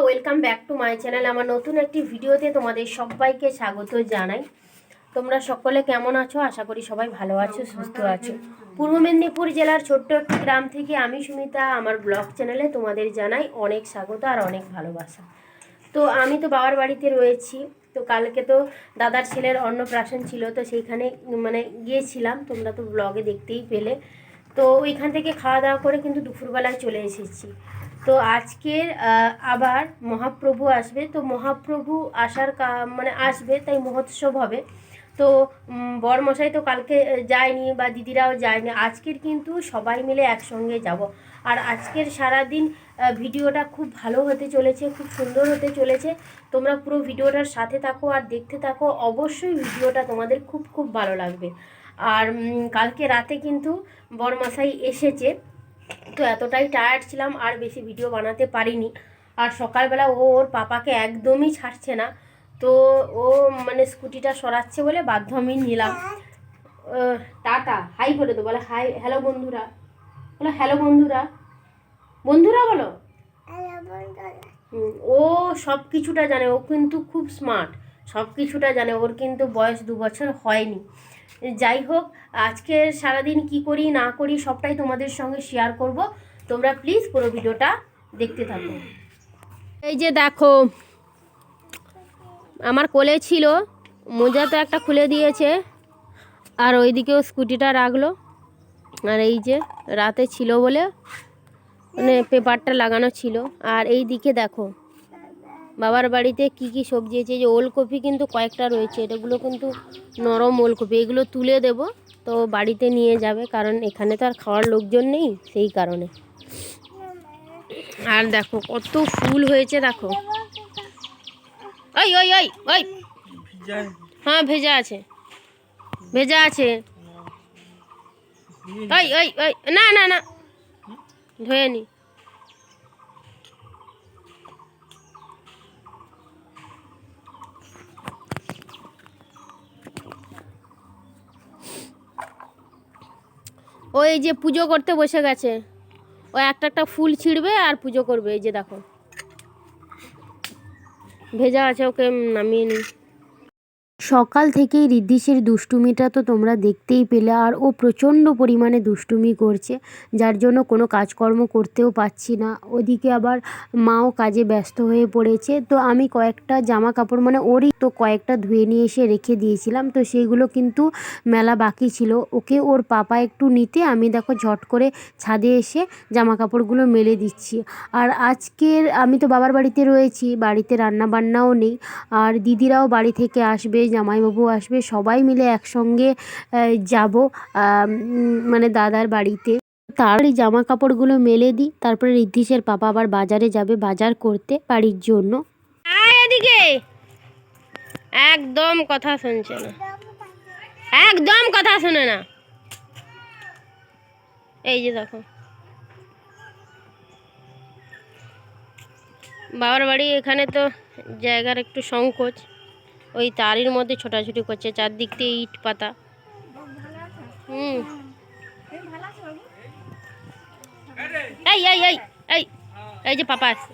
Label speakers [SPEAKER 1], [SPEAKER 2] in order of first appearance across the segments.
[SPEAKER 1] Welcome back to my channel. আমার নতুন একটি ভিডিওতে তোমাদের সবাইকে স্বাগত জানাই। তোমরা সকলে কেমন আছো? আশা করি সবাই ভালো আছো, সুস্থ আছো। পূর্ব মেদিনীপুর জেলার ছোট্ট একটি গ্রাম থেকে আমি সুমিতা আমার ব্লগ চ্যানেলে তোমাদের জানাই অনেক স্বাগত আর অনেক ভালোবাসা। তো আমি তো বাবার বাড়িতে রয়েছি। তো কালকে তো দাদার ছেলের অন্নপ্রাশন ছিল, তো সেইখানে গিয়েছিলাম, তোমরা তো ব্লগে দেখতেই পেলে। তো ওইখান থেকে খাওয়া দাওয়া করে কিন্তু দুপুরবেলায় চলে এসেছি। তো আজকের আবার মহাপ্রভু আসবে, তো মহাপ্রভু আসার আসবে, তাই মহোৎসব হবে। তো বরমশাই তো কালকে যায়নি বা দিদিরাও যায়নি, আজকের কিন্তু সবাই মিলে একসঙ্গে যাব। আর আজকের সারাদিন ভিডিওটা খুব ভালো হতে চলেছে, খুব সুন্দর হতে চলেছে। তোমরা পুরো ভিডিওটার সাথে থাকো আর দেখতে থাকো, অবশ্যই ভিডিওটা তোমাদের খুব খুব ভালো লাগবে। আর কালকে রাতে কিন্তু বরমশাই এসেছে, তো এতটাই টায়ার্ড ছিলাম আর বেশি ভিডিও বানাতে পারিনি। আর সকালবেলা ওর পাপাকে একদমই ছাড়ছে না, তো ও স্কুটিটা সরাচ্ছে বলে বাধ্য আমি নিলাম। টাটা হাই করে তো, বলে হাই, হ্যালো বন্ধুরা, বলো হ্যালো বন্ধুরা, বন্ধুরা বলো। ও সব কিছুটা জানে, ও কিন্তু খুব স্মার্ট, সব কিছুটা জানে। ওর কিন্তু বয়স 2 বছর হয়নি। যাই হোক, আজকের সারাদিন কি করি না করি সবটাই তোমাদের সঙ্গে শেয়ার করব। তোমরা প্লিজ পুরো ভিডিওটা দেখতে থাকো। এই যে দেখো, আমার কোলে ছিল, মোজা তো একটা খুলে দিয়েছে, আর ওইদিকেও স্কুটিটা রাখলো। আর এই যে রাতে ছিল বলে পেপারটা লাগানো ছিল। আর এই দিকে দেখো বাবার বাড়িতে কি কি সবজি আছে। এই যে ওলকপি কিন্তু কয়েকটা রয়েছে, এগুলো কিন্তু নরম ওলকপি, এগুলো তুলে দেব, তো বাড়িতে নিয়ে যাবে, কারণ এখানে তো আর খাওয়ার লোকজন নেই, সেই কারণে। আর দেখো কত ফুল হয়েছে, দেখো। ওই ওই ওই ওই, হ্যাঁ ভেজা আছে, ভেজা আছে। ওই ওই ওই, না না না, ধুয়ে নি। ওই যে পুজো করতে বসে গেছে, ও একটা একটা ফুল ছিঁড়বে আর পুজো করবে। এই যে দেখো ভেজা আছে, ওকে নামিয়ে নিই। সকাল থেকেই ঋদ্ধিসের দুষ্টুমিটা তো তোমরা দেখতেই পেলে, আর ও প্রচণ্ড পরিমাণে দুষ্টুমি করছে, যার জন্য কোনো কাজকর্ম করতেও পারছি না। ওদিকে আবার মাও কাজে ব্যস্ত হয়ে পড়েছে। তো আমি কয়েকটা জামা কাপড় ওরই তো কয়েকটা ধুয়ে নিয়ে এসে রেখে দিয়েছিলাম, তো সেইগুলো কিন্তু মেলা বাকি ছিল। ওকে ওর পাপা একটু নিতে আমি দেখো ঝট করে ছাদে এসে জামা কাপড়গুলো মেলে দিচ্ছি। আর আজকের আমি তো বাবার বাড়িতে রয়েছি, বাড়িতে রান্না বান্নাও নেই, আর দিদিরাও বাড়ি থেকে আসবে, জামাইবাবু আসবে, সবাই মিলে একসঙ্গে যাব দাদার বাড়িতে। তার এই জামা কাপড়গুলো মেলে দিই, তারপরে ঋদ্ধিসের পাপা আবার বাজারে যাবে বাজার করতে বাড়ির জন্য। এদিকে একদম কথা শুনছে না, একদম কথা শুনে না। এই যে দেখো বাবার বাড়ি, এখানে তো জায়গার একটু সংকোচ, ওই তারির মধ্যে ছোটাছুটি করছে, চারদিক দিয়ে ইট পাতা। এই এই এই এই, এই যে পাপা আসছে।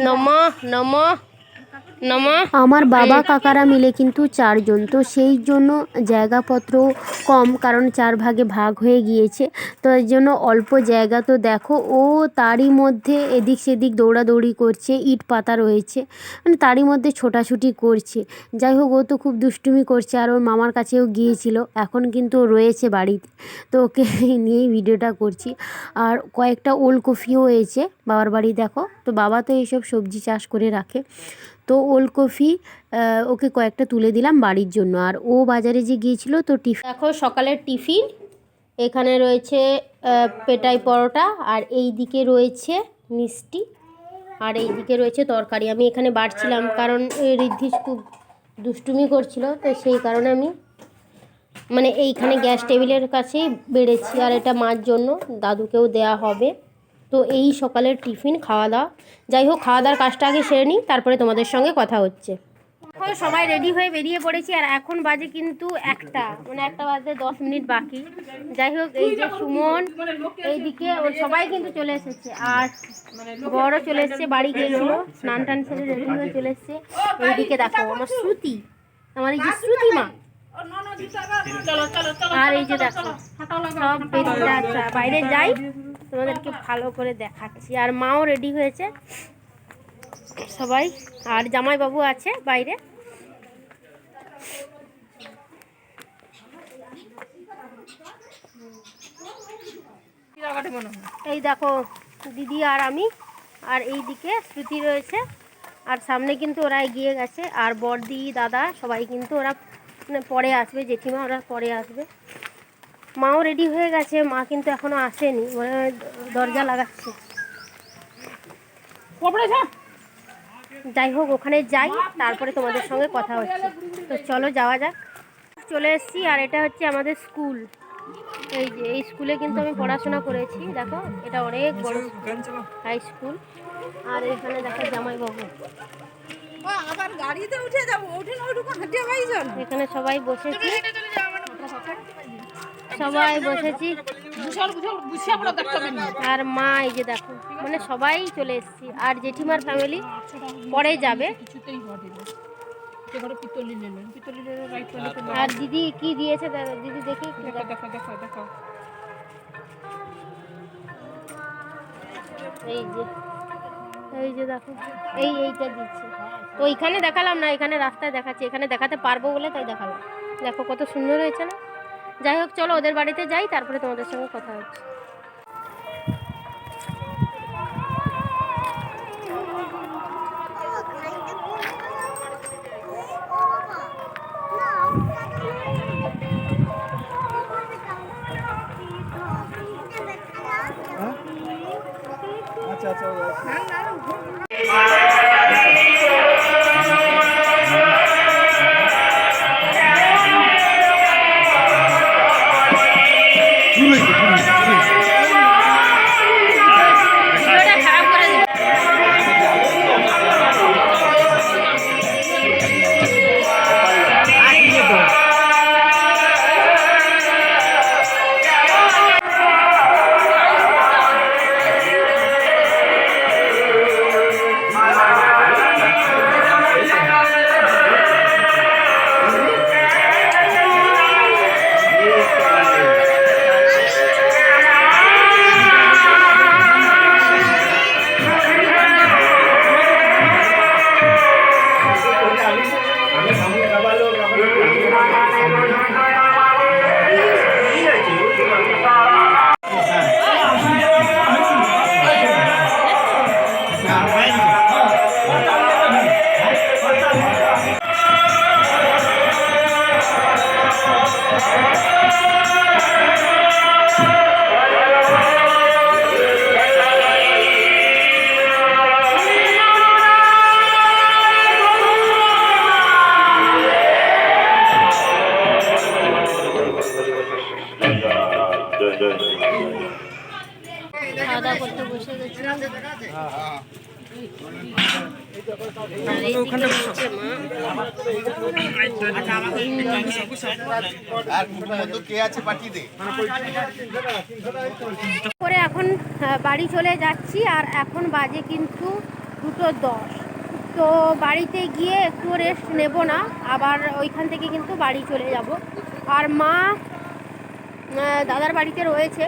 [SPEAKER 1] নমঃ নমঃ নমঃ। আমার বাবা কাকারা মিলে কিন্তু 4 জন, তো সেই জন্য জায়গাপত্র কম, কারণ 4 ভাগে ভাগ হয়ে গিয়েছে, তো এর জন্য অল্প জায়গা। তো দেখো ও তারই মধ্যে এদিক সেদিক দৌড়াদৌড়ি করছে, ইট পাতা রয়েছে, তারই মধ্যে ছোটাছুটি করছে। যাই হোক, ও তো খুব দুষ্টুমি করছে, আর ওর মামার কাছেও গিয়েছিল, এখন কিন্তু ও রয়েছে বাড়িতে, তো ওকে নিয়েই ভিডিওটা করছি। আর কয়েকটা ওলকপিও হয়েছে বাবার বাড়ি, দেখো। তো বাবা তো এইসব সবজি চাষ করে রাখে, তো ওলকপি ওকে কয়েকটা তুলে দিলাম বাড়ির জন্য। আর ও বাজারে যে গিয়েছিল, তো দেখো সকালের টিফিন এখানে রয়েছে পেটাই পরোটা, আর এই দিকে রয়েছে মিষ্টি, আর এই দিকে রয়েছে তরকারি। আমি এখানে বাড়ছিলাম, কারণ ঋদ্ধিস খুব দুষ্টুমি করছিল, তো সেই কারণে আমি এইখানে গ্যাস টেবিলের কাছেই বেড়েছি। আর এটা মার জন্য, দাদুকেও দেয়া হবে। তো এই সকালের টিফিন খাওয়া দাওয়া। যাই হোক, খাওয়া দাওয়ার কাজটা আগে সেরে নিই, তারপরে তোমাদের সঙ্গে কথা হচ্ছে। দেখো সবাই রেডি হয়ে বেরিয়ে পড়েছি আর এখন বাজে কিন্তু 1টা, মানে 1টা বাজতে 10 মিনিট বাকি। যাই হোক, এই যে সুমন এইদিকে সবাই কিন্তু চলে এসেছে আর বড় চলে এসেছে, বাড়ি গিয়েছিল স্নান টান সেরে রেডি হয়ে চলে এসেছে। এইদিকে দেখো আমার শ্রুতি, আমার এই যে শ্রুতি মা, আর এই যে দেখো সব বেরিয়ে যাচ্ছে। বাইরে যাই তোমাদেরকে ভালো করে দেখাচ্ছি। আর মাও রেডি হয়েছে সবাই, আর জামাইবাবু আছে বাইরে। এই দেখো দিদি আর আমি, আর এই দিকে শ্রুতি রয়েছে, আর সামনে কিন্তু ওরা এগিয়ে গেছে। আর বড়দি দাদা সবাই কিন্তু ওরা মানে পরে আসবে, জেঠিমা ওরা পরে আসবে। মাও রেডি হয়ে গেছে, মা কিন্তু এখনো আসেনি, মানে দরজা লাগাচ্ছে। যাই হোক ওখানে যাই, তারপরে তোমাদের সঙ্গে কথা হচ্ছে। তো চলো যাওয়া যাক। চলে এসেছি আর এটা হচ্ছে আমাদের স্কুল। এই যে এই স্কুলে কিন্তু আমি পড়াশোনা করেছি। দেখো এটা অনেক বড় হাই স্কুল। আর এখানে দেখো জামাইবাবু,
[SPEAKER 2] আবার গাড়িতে উঠে যাবো, উঠে না ওটুকু হাঁটিয়ে ভাই চল।
[SPEAKER 1] এখানে সবাই বসেছি, সবাই বসেছি। আর মা এই যে দেখো, মানে সবাই চলে এসেছি। আর জেঠিমার ফ্যামিলি পরে যাবে। আর দিদি কি দিয়েছে দিদি দেখি, এই যে দেখো এইটা দিচ্ছে। তো এইখানে দেখালাম না, এখানে রাস্তায় দেখাচ্ছি, এখানে দেখাতে পারবো বলে তাই দেখালাম। দেখো কত সুন্দর হয়েছে না। যাই হোক চলো ওদের বাড়িতে যাই, তারপরে তোমাদের সঙ্গে কথা হচ্ছে।
[SPEAKER 3] আচ্ছা আচ্ছা
[SPEAKER 1] খাওয়া দাওয়া করতে বসে গেছি। করে এখন বাড়ি চলে যাচ্ছি। আর এখন বাজে কিন্তু 2:10। তো বাড়িতে গিয়ে একটু রেস্ট নেব না, আবার ওইখান থেকে কিন্তু বাড়ি চলে যাব। আর মা দাদার বাড়িতে রয়েছে,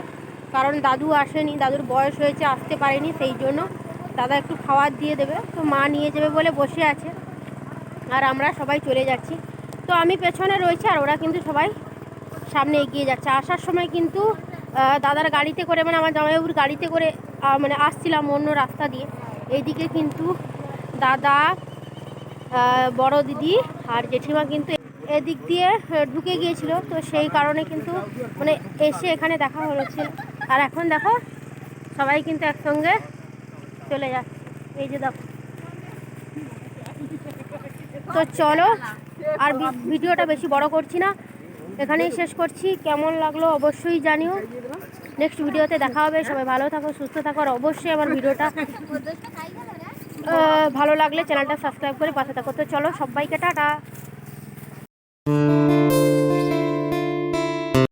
[SPEAKER 1] কারণ দাদু আসেনি, দাদুর বয়স হয়েছে, আসতে পারেনি, সেই জন্য দাদা একটু খাবার দিয়ে দেবে। তো মা নিয়ে যাবে বলে বসে আছে, আর আমরা সবাই চলে যাচ্ছি। তো আমি পেছনে রয়েছি আর ওরা কিন্তু সবাই সামনে এগিয়ে যাচ্ছে। আসার সময় কিন্তু দাদার গাড়িতে করে, মানে আমার জামাইবাবুর গাড়িতে করে মানে আসছিলাম অন্য রাস্তা দিয়ে। এইদিকে কিন্তু দাদা, বড় দিদি আর জেঠিমা কিন্তু এদিক দিয়ে ঢুকে গিয়েছিল। তো সেই কারণে কিন্তু মানে এসে এখানে দেখা হয়েছিল। আর এখন দেখো সবাই কিন্তু একসঙ্গে চলে যাচ্ছে। এই যে দেখো। তো চলো আর ভিডিওটা বেশি বড় করছি না, এখানেই শেষ করছি। কেমন লাগলো অবশ্যই জানিও। নেক্সট ভিডিওতে দেখা হবে। সবাই ভালো থাকো, সুস্থ থাকো, আর অবশ্যই আমার ভিডিওটা ভালো লাগলে চ্যানেলটা সাবস্ক্রাইব করে পাশে থাকো। তো চলো সবাইকে টাটা।